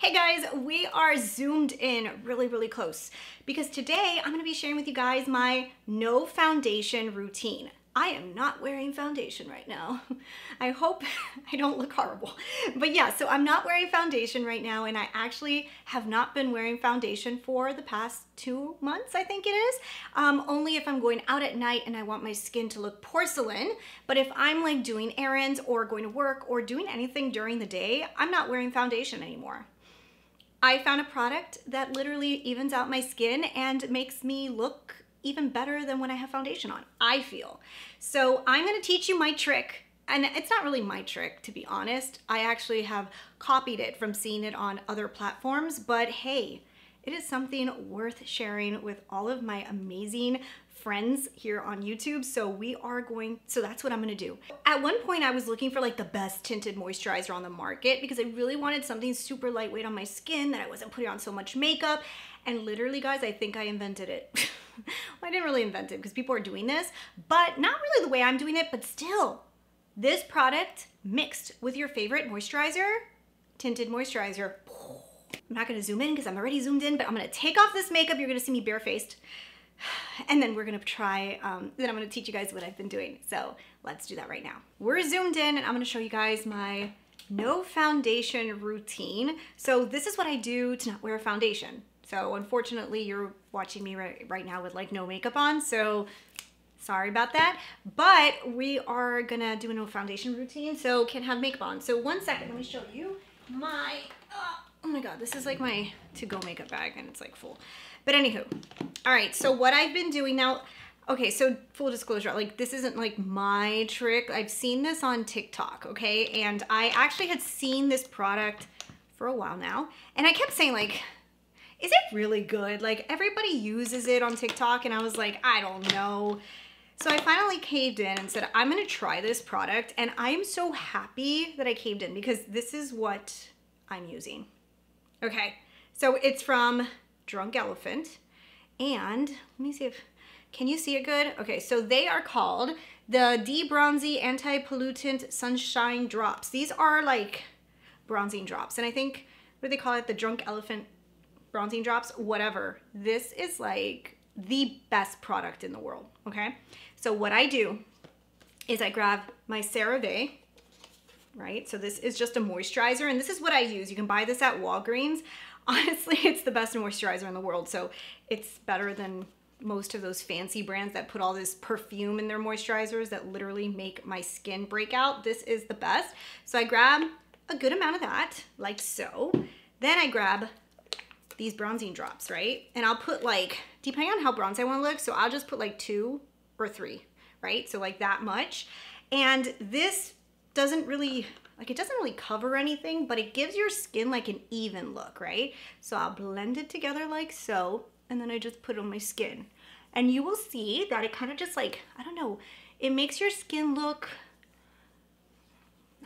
Hey guys, we are zoomed in really close because today I'm going to be sharing with you guys my no foundation routine. I am not wearing foundation right now. I hope I don't look horrible. But yeah, so I'm not wearing foundation right now, and I actually have not been wearing foundation for the past 2 months, I think it is. Only if I'm going out at night and I want my skin to look porcelain. But if I'm like doing errands or going to work or doing anything during the day, I'm not wearing foundation anymore. I found a product that literally evens out my skin and makes me look even better than when I have foundation on, I feel. So I'm gonna teach you my trick, and it's not really my trick, to be honest. I actually have copied it from seeing it on other platforms, but hey, it is something worth sharing with all of my amazing friends here on YouTube. So that's what I'm gonna do. At one point I was looking for like the best tinted moisturizer on the market because I really wanted something super lightweight on my skin that I wasn't putting on so much makeup. And literally guys, I think I invented it. Well, I didn't really invent it because people are doing this, but not really the way I'm doing it, but still. This product mixed with your favorite moisturizer, tinted moisturizer. I'm not gonna zoom in because I'm already zoomed in, but I'm gonna take off this makeup. You're gonna see me barefaced. And then we're gonna try, then I'm gonna teach you guys what I've been doing. So let's do that right now. We're zoomed in and I'm gonna show you guys my no foundation routine. So this is what I do to not wear foundation. So unfortunately you're watching me right now with like no makeup on, so sorry about that. But we are gonna do a no foundation routine, so can't have makeup on. So 1 second, let me show you my, oh my God, this is like my to-go makeup bag and it's like full. But anywho, all right, so what I've been doing now, okay, so full disclosure, like this isn't like my trick. I've seen this on TikTok, okay? And I actually had seen this product for a while now. And I kept saying like, is it really good? Like everybody uses it on TikTok and I was like, I don't know. So I finally caved in and said, I'm gonna try this product. And I'm so happy that I caved in because this is what I'm using. Okay, so it's from Drunk Elephant. And let me see if, can you see it good? Okay, so they are called the De-Bronzy Anti-Pollutant Sunshine Drops. These are like bronzing drops. And I think, what do they call it? The Drunk Elephant bronzing drops, whatever. This is like the best product in the world, okay? So what I do is I grab my CeraVe, right? So this is just a moisturizer and this is what I use. You can buy this at Walgreens. Honestly, it's the best moisturizer in the world. So it's better than most of those fancy brands that put all this perfume in their moisturizers that literally make my skin break out. This is the best. So I grab a good amount of that, like so. Then I grab these bronzing drops, right? And I'll put like, depending on how bronze I want to look, so I'll just put like 2 or 3, right? So like that much. And this doesn't really, like it doesn't really cover anything, but it gives your skin like an even look, right? So I'll blend it together like so, and then I just put it on my skin. And you will see that it kind of just like, I don't know, it makes your skin look,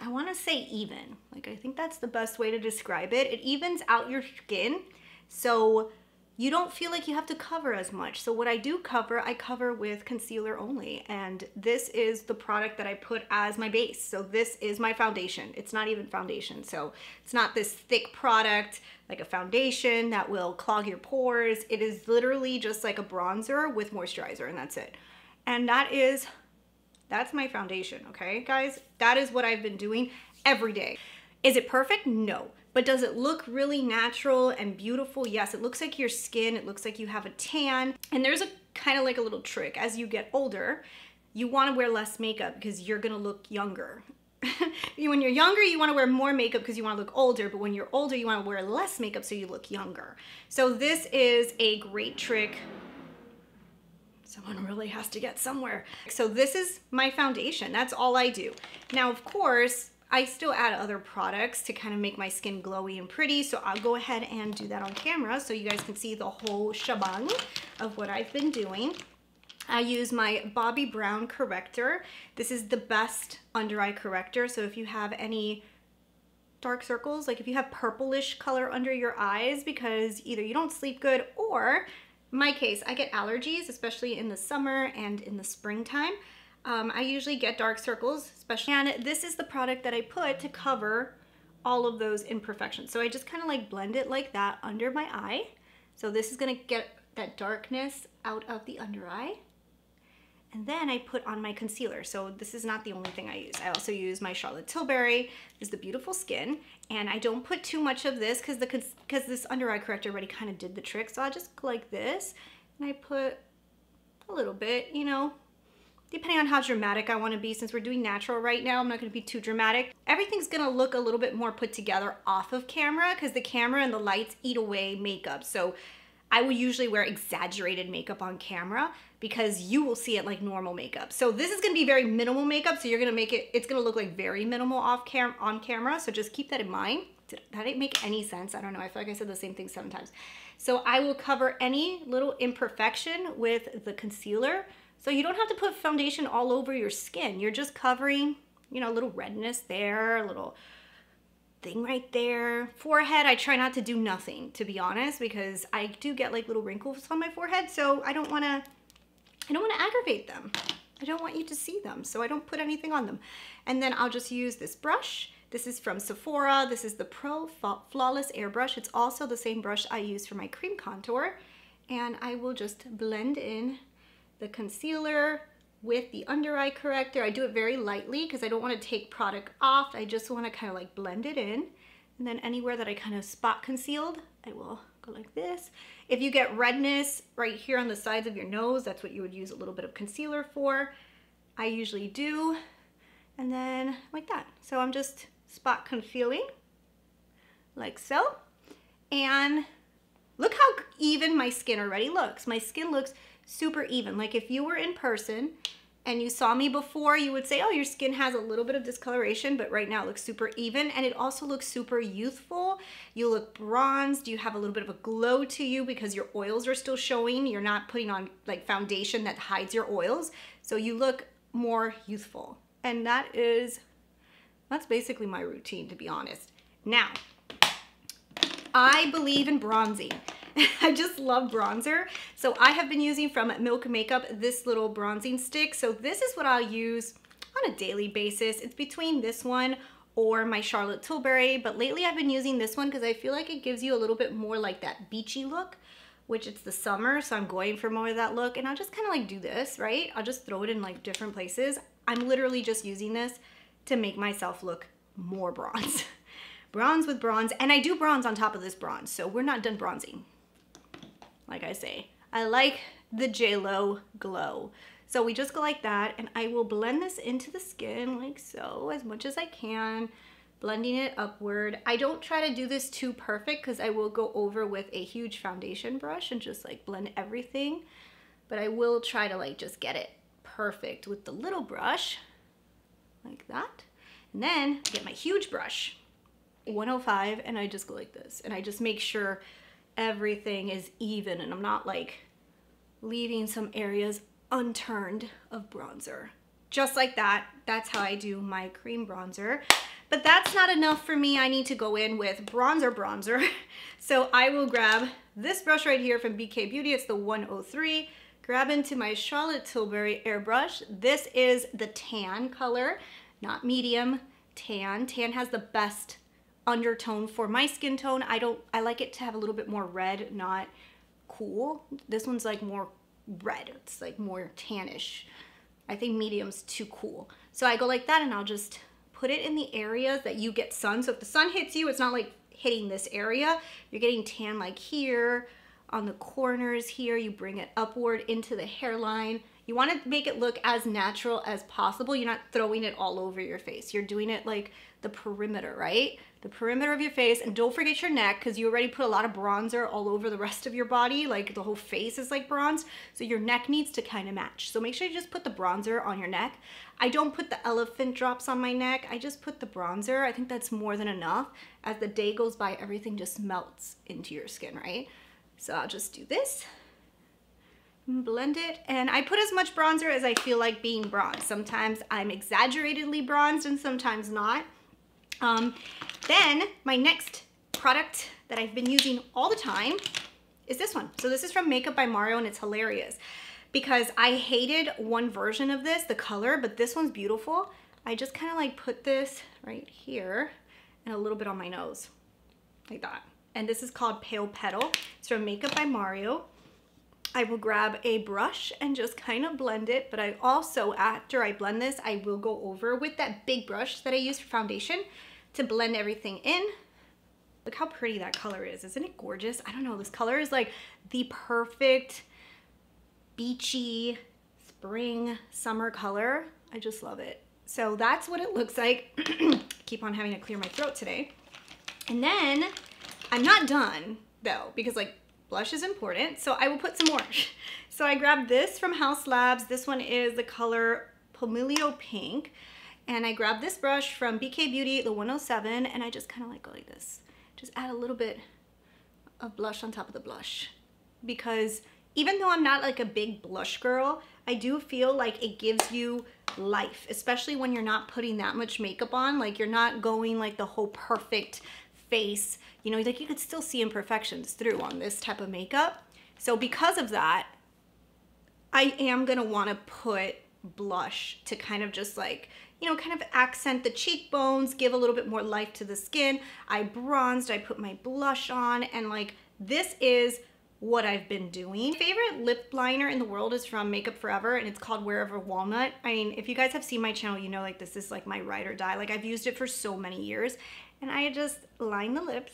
I want to say even. Like I think that's the best way to describe it. It evens out your skin. So you don't feel like you have to cover as much. So what I do cover, I cover with concealer only. And this is the product that I put as my base. So this is my foundation. It's not even foundation. So it's not this thick product like a foundation that will clog your pores. It is literally just like a bronzer with moisturizer and that's it. And that's my foundation, okay, guys? That is what I've been doing every day. Is it perfect? No. But does it look really natural and beautiful? Yes, it looks like your skin, it looks like you have a tan. And there's a kind of like a little trick. As you get older, you want to wear less makeup because you're gonna look younger. When you're younger, you want to wear more makeup because you want to look older, but when you're older, you want to wear less makeup so you look younger. So this is a great trick. Someone really has to get somewhere. So this is my foundation. That's all I do. Now, of course, I still add other products to kind of make my skin glowy and pretty. So I'll go ahead and do that on camera so you guys can see the whole shebang of what I've been doing. I use my Bobbi Brown corrector. This is the best under eye corrector. So if you have any dark circles, like if you have purplish color under your eyes because either you don't sleep good or, in my case, I get allergies, especially in the summer and in the springtime. I usually get dark circles, especially, and this is the product that I put to cover all of those imperfections. So I just kind of like blend it like that under my eye. So this is gonna get that darkness out of the under eye. And then I put on my concealer. So this is not the only thing I use. I also use my Charlotte Tilbury. This is the Beautiful Skin. And I don't put too much of this because this under eye corrector already kind of did the trick. So I'll just go like this. And I put a little bit, you know, depending on how dramatic I want to be. Since we're doing natural right now, I'm not going to be too dramatic. Everything's going to look a little bit more put together off of camera because the camera and the lights eat away makeup. So I will usually wear exaggerated makeup on camera because you will see it like normal makeup. So this is going to be very minimal makeup. So you're going to make it, it's going to look like very minimal on camera. So just keep that in mind. That didn't make any sense. I don't know. I feel like I said the same thing 7 times. So I will cover any little imperfection with the concealer. So you don't have to put foundation all over your skin. You're just covering, you know, a little redness there, a little thing right there. Forehead, I try not to do nothing, to be honest, because I do get like little wrinkles on my forehead. So I don't want to aggravate them. I don't want you to see them. So I don't put anything on them. And then I'll just use this brush. This is from Sephora. This is the Pro Flawless Airbrush. It's also the same brush I use for my cream contour. And I will just blend in the concealer with the under eye corrector. I do it very lightly because I don't want to take product off. I just want to kind of like blend it in. And then anywhere that I kind of spot concealed, I will go like this. If you get redness right here on the sides of your nose, that's what you would use a little bit of concealer for. I usually do. And then like that. So I'm just spot concealing like so. And look how even my skin already looks. My skin looks super even. Like if you were in person and you saw me before, you would say, oh, your skin has a little bit of discoloration, but right now it looks super even. And it also looks super youthful. You look bronzed. You have a little bit of a glow to you because your oils are still showing. You're not putting on like foundation that hides your oils. So you look more youthful. And that's basically my routine, to be honest. Now, I believe in bronzing. I just love bronzer. So I have been using from Milk Makeup this little bronzing stick. So this is what I'll use on a daily basis. It's between this one or my Charlotte Tilbury, but lately I've been using this one because I feel like it gives you a little bit more like that beachy look, which it's the summer, so I'm going for more of that look. And I'll just kind of like do this, right? I'll just throw it in like different places. I'm literally just using this to make myself look more bronze. Bronze with bronze, and I do bronze on top of this bronze, so we're not done bronzing. Like I say, I like the JLo glow. So we just go like that, and I will blend this into the skin like so, as much as I can, blending it upward. I don't try to do this too perfect because I will go over with a huge foundation brush and just like blend everything. But I will try to like just get it perfect with the little brush, like that. And then I get my huge brush, 105, and I just go like this. And I just make sure everything is even and I'm not like leaving some areas unturned of bronzer. Just like that. That's how I do my cream bronzer. But that's not enough for me. I need to go in with bronzer. So I will grab this brush right here from BK Beauty. It's the 103. Grab into my Charlotte Tilbury airbrush. This is the tan color, not medium, tan. Tan has the best undertone for my skin tone. I like it to have a little bit more red, not cool. This one's like more red. It's like more tannish. I think medium's too cool. So I go like that and I'll just put it in the areas that you get sun. So if the sun hits you, it's not like hitting this area. You're getting tan like here, on the corners here. You bring it upward into the hairline. You want to make it look as natural as possible. You're not throwing it all over your face. You're doing it like the perimeter, right? The perimeter of your face. And don't forget your neck because you already put a lot of bronzer all over the rest of your body. Like the whole face is like bronze. So your neck needs to kind of match. So make sure you just put the bronzer on your neck. I don't put the elephant drops on my neck. I just put the bronzer. I think that's more than enough. As the day goes by, everything just melts into your skin, right? So I'll just do this. Blend it, and I put as much bronzer as I feel like being bronzed. Sometimes I'm exaggeratedly bronzed and sometimes not. Then my next product that I've been using all the time is this one. So this is from Makeup by Mario, and it's hilarious because I hated one version of this, the color, but this one's beautiful. I just kind of like put this right here, and a little bit on my nose, like that. And this is called Pale Petal. It's from Makeup by Mario. I will grab a brush and just kind of blend it, but I also, after I blend this, I will go over with that big brush that I use for foundation to blend everything in. Look how pretty that color is. Isn't it gorgeous? I don't know, this color is like the perfect beachy spring summer color. I just love it. So that's what it looks like. Keep on having to clear my throat today. And then I'm not done though, because like blush is important. So I will put some more. So I grabbed this from House Labs. This one is the color Pomelo Pink. And I grabbed this brush from BK Beauty, the 107, and I just kind of like go like this. Just add a little bit of blush on top of the blush. Because even though I'm not like a big blush girl, I do feel like it gives you life, especially when you're not putting that much makeup on. Like you're not going like the whole perfect face, you know, like you could still see imperfections through on this type of makeup. So because of that, I am gonna wanna put blush to kind of just like, you know, kind of accent the cheekbones, give a little bit more life to the skin. I bronzed, I put my blush on, and like this is what I've been doing. My favorite lip liner in the world is from Makeup Forever, and it's called Wherever Walnut. I mean, if you guys have seen my channel, you know like this is like my ride or die. Like I've used it for so many years, and I just line the lips.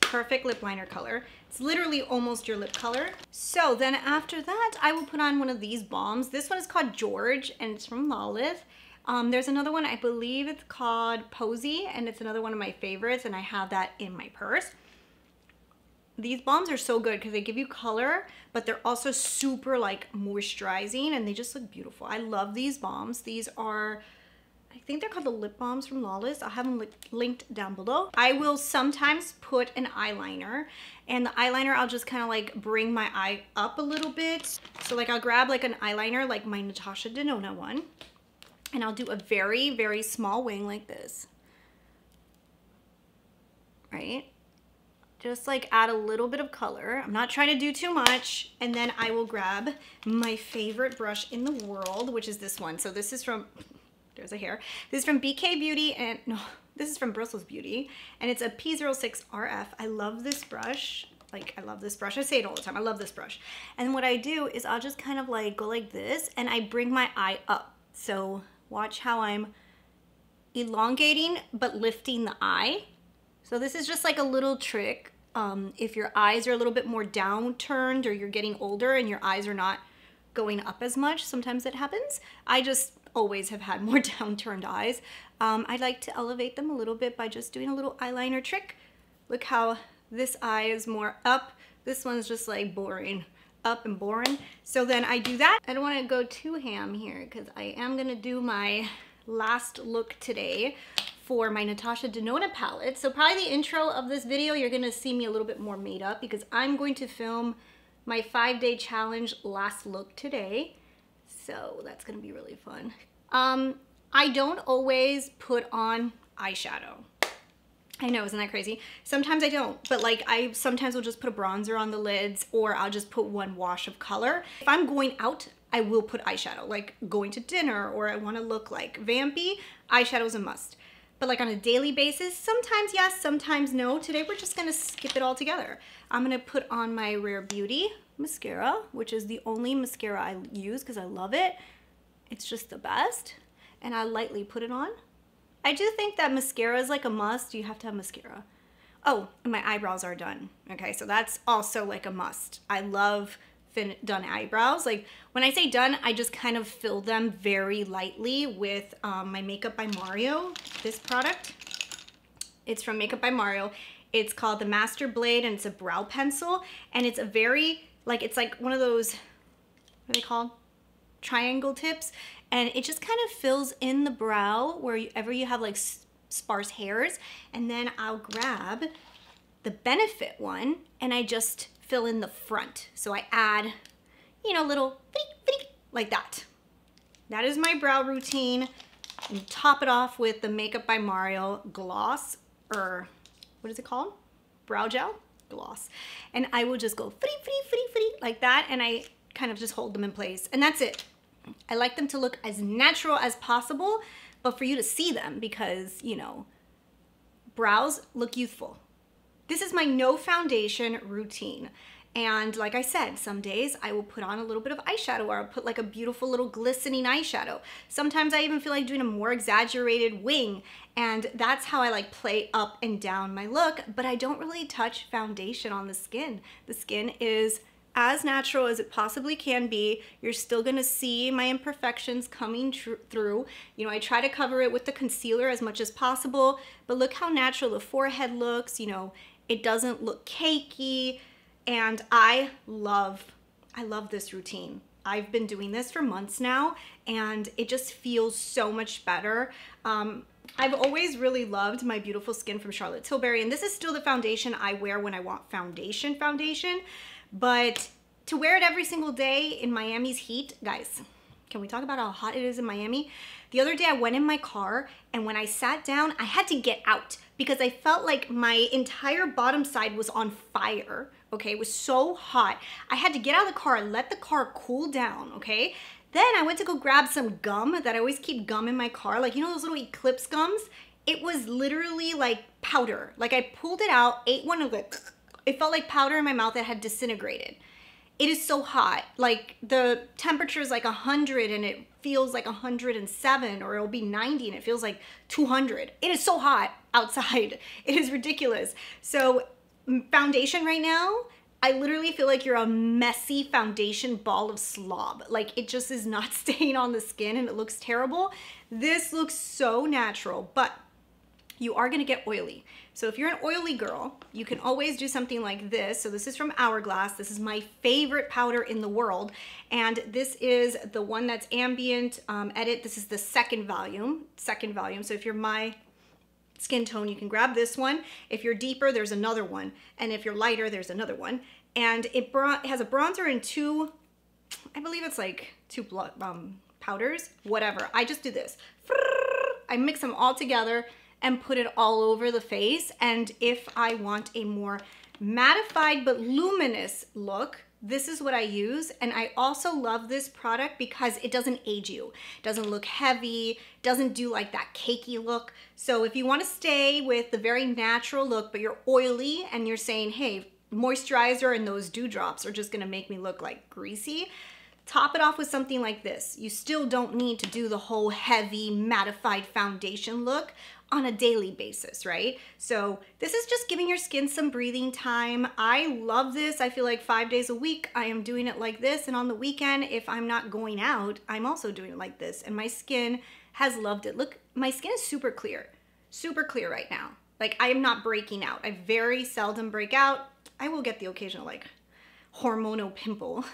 Perfect lip liner color. It's literally almost your lip color. So then after that, I will put on one of these balms. This one is called George, and it's from Lawless. There's another one, I believe it's called Posy, and it's another one of my favorites, and I have that in my purse. These balms are so good because they give you color, but they're also super like moisturizing, and they just look beautiful. I love these balms. These are, I think they're called the lip balms from Lawless. I'll have them linked down below. I will sometimes put an eyeliner, and the eyeliner I'll just kind of like bring my eye up a little bit. So like I'll grab like an eyeliner like my Natasha Denona one, and I'll do a very, very small wing like this, right? Just like add a little bit of color. I'm not trying to do too much. And then I will grab my favorite brush in the world, which is this one. So this is from, there's a hair. This is from BK Beauty, and no, this is from Brussels Beauty. And it's a P06 RF. I love this brush. Like, I love this brush. I say it all the time. I love this brush. And what I do is I'll just kind of like go like this, and I bring my eye up. So watch how I'm elongating, but lifting the eye. So this is just like a little trick. If your eyes are a little bit more downturned, or you're getting older and your eyes are not going up as much, sometimes it happens. I just always have had more downturned eyes. I like to elevate them a little bit by just doing a little eyeliner trick. Look how this eye is more up. This one's just like boring, up and boring. So then I do that. I don't want to go too ham here because I am going to do my last look today for my Natasha Denona palette. So probably the intro of this video, you're gonna see me a little bit more made up because I'm going to film my 5-day challenge last look today. So that's gonna be really fun. I don't always put on eyeshadow. I know, isn't that crazy? Sometimes I don't, but like I sometimes will just put a bronzer on the lids, or I'll just put one wash of color. If I'm going out, I will put eyeshadow, like going to dinner, or I wanna look like vampy, eyeshadow's a must. But like on a daily basis, sometimes yes, sometimes no. Today we're just gonna skip it all together. I'm gonna put on my Rare Beauty mascara, which is the only mascara I use because I love it. It's just the best. And I lightly put it on. I do think that mascara is like a must. You have to have mascara. Oh, and my eyebrows are done. Okay, so that's also like a must. I love done eyebrows. Like when I say done, I just kind of fill them very lightly with my Makeup by Mario, this product. It's from Makeup by Mario. It's called the Master Blade, and it's a brow pencil, and it's a very, like, it's like one of those, what are they called? Triangle tips, and it just kind of fills in the brow wherever you have like sparse hairs. And then I'll grab the Benefit one, and I just fill in the front. So I add, you know, little like that. That is my brow routine. And top it off with the Makeup by Mario gloss, or what is it called? Brow gel gloss. And I will just go like that, and I kind of just hold them in place, and that's it. I like them to look as natural as possible, but for you to see them because, you know, brows look youthful. This is my no foundation routine. And like I said, some days I will put on a little bit of eyeshadow, or I'll put like a beautiful little glistening eyeshadow. Sometimes I even feel like doing a more exaggerated wing, and that's how I like play up and down my look, but I don't really touch foundation on the skin. The skin is as natural as it possibly can be. You're still gonna see my imperfections coming through. You know, I try to cover it with the concealer as much as possible, but look how natural the forehead looks. You know, it doesn't look cakey. And I love this routine. I've been doing this for months now, and it just feels so much better. I've always really loved my Beautiful Skin from Charlotte Tilbury, and this is still the foundation I wear when I want foundation, but to wear it every single day in Miami's heat, guys, can we talk about how hot it is in Miami? The other day I went in my car, and when I sat down, I had to get out because I felt like my entire bottom side was on fire. Okay, it was so hot. I had to get out of the car and let the car cool down, okay? Then I went to go grab some gum that I always keep gum in my car, like, you know those little Eclipse gums? It was literally like powder. Like I pulled it out, ate one of it. It felt like powder in my mouth that had disintegrated. It is so hot. Like the temperature is like 100 and it feels like 107, or it'll be 90 and it feels like 200. It is so hot outside. It is ridiculous. So foundation right now, I literally feel like you're a messy foundation ball of slob. Like it just is not staying on the skin and it looks terrible. This looks so natural, but you are gonna get oily. So if you're an oily girl, you can always do something like this. So this is from Hourglass. This is my favorite powder in the world. And this is the one that's ambient edit. This is the second volume. So if you're my skin tone, you can grab this one. If you're deeper, there's another one. And if you're lighter, there's another one. And it has a bronzer and two, I believe it's like two powders, whatever. I just do this. I mix them all together and put it all over the face. And if I want a more mattified but luminous look, this is what I use. And I also love this product because it doesn't age you. It doesn't look heavy, doesn't do like that cakey look. So if you want to stay with the very natural look, but you're oily and you're saying, hey, moisturizer and those dewdrops are just gonna make me look like greasy, top it off with something like this. You still don't need to do the whole heavy mattified foundation look on a daily basis, right? So this is just giving your skin some breathing time. I love this. I feel like 5 days a week I am doing it like this, and on the weekend, if I'm not going out, I'm also doing it like this, and my skin has loved it. Look, my skin is super clear right now. Like I am not breaking out. I very seldom break out. I will get the occasional like hormonal pimple.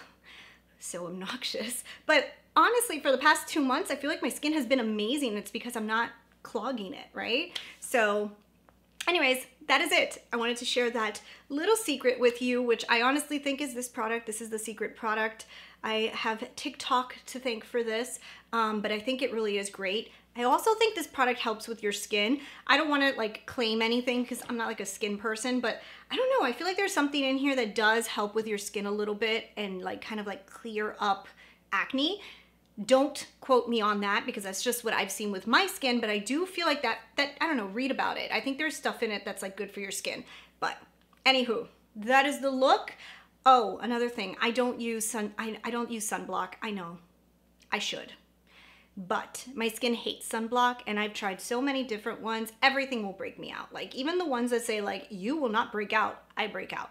So obnoxious. But honestly, for the past 2 months, I feel like my skin has been amazing. It's because I'm not clogging it, right? So anyways, that is it. I wanted to share that little secret with you, which I honestly think is this product. This is the secret product. I have TikTok to thank for this, but I think it really is great. I also think this product helps with your skin. I don't want to like claim anything because I'm not like a skin person, but I don't know. I feel like there's something in here that does help with your skin a little bit and like kind of like clear up acne. Don't quote me on that because that's just what I've seen with my skin, but I do feel like that I don't know, read about it. I think there's stuff in it that's like good for your skin. But anywho, that is the look. Oh, another thing, I don't use sunblock. I know, I should. But my skin hates sunblock and I've tried so many different ones. Everything will break me out. Like even the ones that say like, you will not break out, I break out.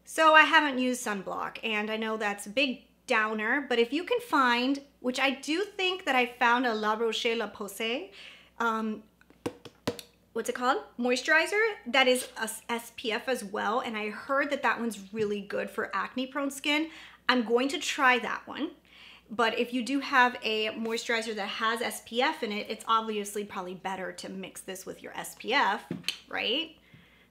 So I haven't used sunblock and I know that's a big downer, but if you can find, which I do think that I found a La Roche-Posay, what's it called? Moisturizer that is a SPF as well. And I heard that that one's really good for acne prone skin. I'm going to try that one. But if you do have a moisturizer that has SPF in it, it's obviously probably better to mix this with your SPF, right?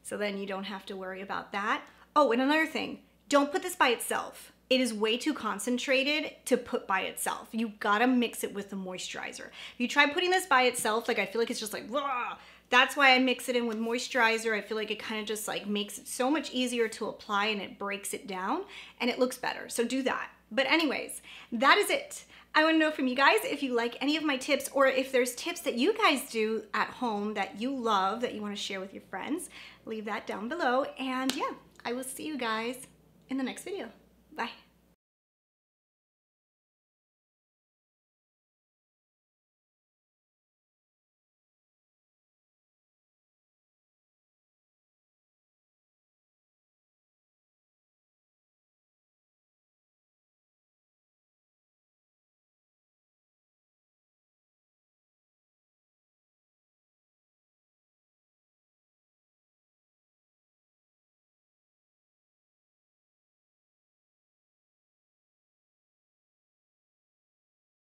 So then you don't have to worry about that. Oh, and another thing, don't put this by itself. It is way too concentrated to put by itself. You gotta mix it with the moisturizer. If you try putting this by itself, like I feel like it's just like, rah! That's why I mix it in with moisturizer. I feel like it kind of just like makes it so much easier to apply and it breaks it down and it looks better. So do that. But anyways, that is it. I want to know from you guys if you like any of my tips, or if there's tips that you guys do at home that you love, that you want to share with your friends. Leave that down below. And yeah, I will see you guys in the next video. Bye.